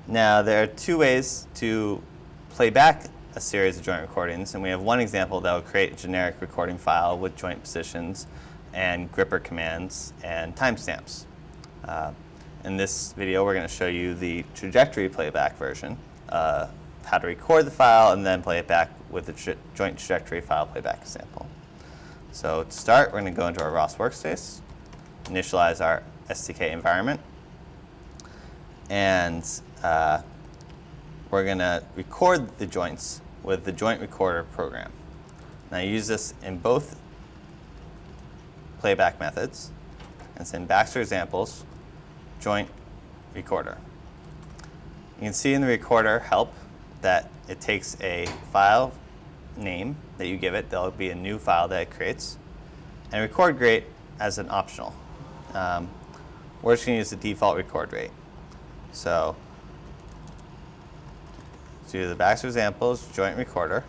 Now, there are two ways to play back a series of joint recordings, and we have one example that will create a generic recording file with joint positions and gripper commands and timestamps. In this video, we're going to show you the trajectory playback version, how to record the file and then play it back with the joint trajectory file playback example. So to start, we're going to go into our ROS workspace, initialize our SDK environment, and we're going to record the joints with the joint recorder program. Now, I use this in both playback methods. It's in Baxter examples, joint recorder. You can see in the recorder help that it takes a file name that you give it. There'll be a new file that it creates. And record rate as an optional. We're just going to use the default record rate. So do the Baxter examples, joint recorder,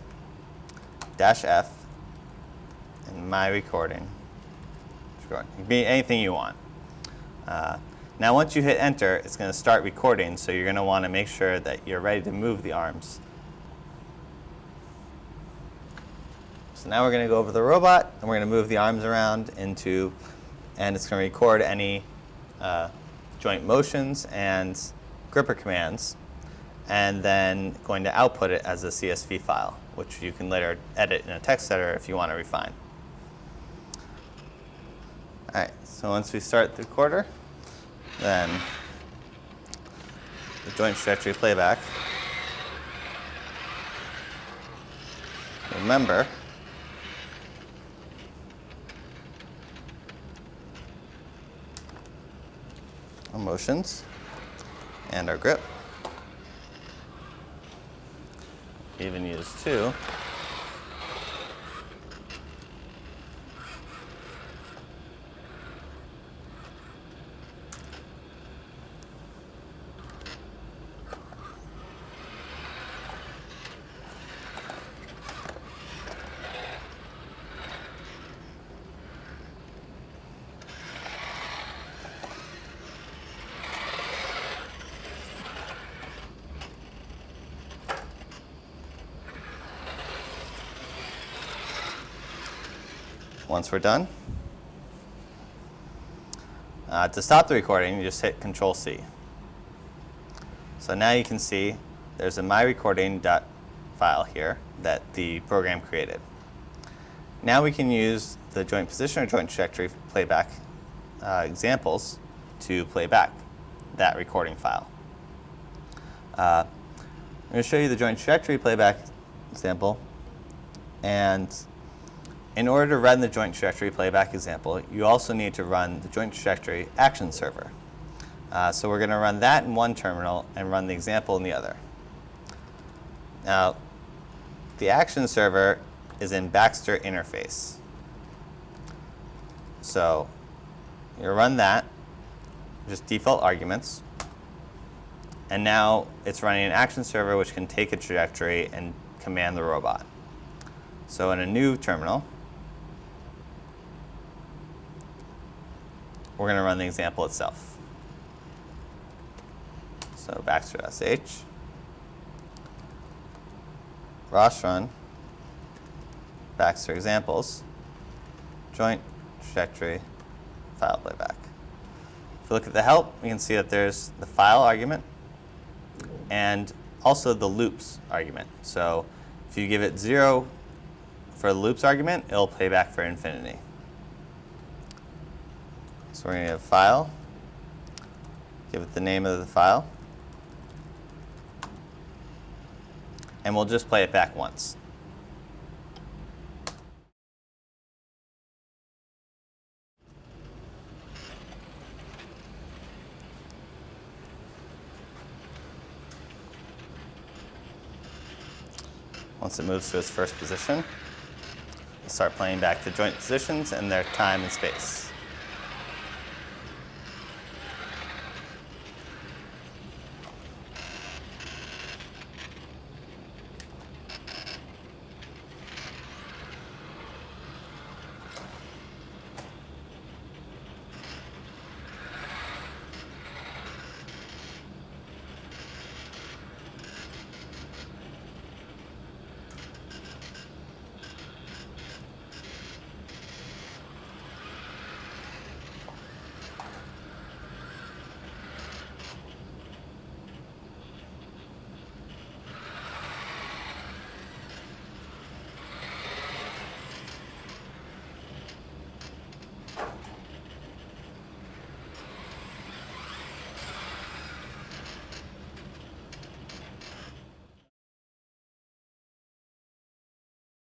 -F, and my recording. It can be anything you want. Now, once you hit enter, it's going to start recording, so you're going to want to make sure that you're ready to move the arms. So now we're going to go over the robot, and we're going to move the arms around and it's going to record any joint motions and gripper commands, and then going to output it as a CSV file, which you can later edit in a text editor if you want to refine. All right, so once we start the recorder, then the joint trajectory playback. Remember, our motions and our grip. Even use 2. Once we're done, to stop the recording, you just hit Control-C. So now you can see there's a myrecording.file here that the program created. Now we can use the joint position or joint trajectory playback examples to play back that recording file. I'm going to show you the joint trajectory playback example, and in order to run the joint trajectory playback example, you also need to run the joint trajectory action server. So we're going to run that in one terminal and run the example in the other. Now, the action server is in Baxter interface. So you run that, just default arguments. And now it's running an action server which can take a trajectory and command the robot. So in a new terminal, we're going to run the example itself. So Baxter.sh, ROS run, Baxter examples, joint trajectory file playback. If you look at the help, you can see that there's the file argument and also the loops argument. So if you give it 0 for the loops argument, it'll play back for infinity. So we're going to have file, give it the name of the file, and we'll just play it back once. Once it moves to its first position, we'll start playing back the joint positions and their time and space.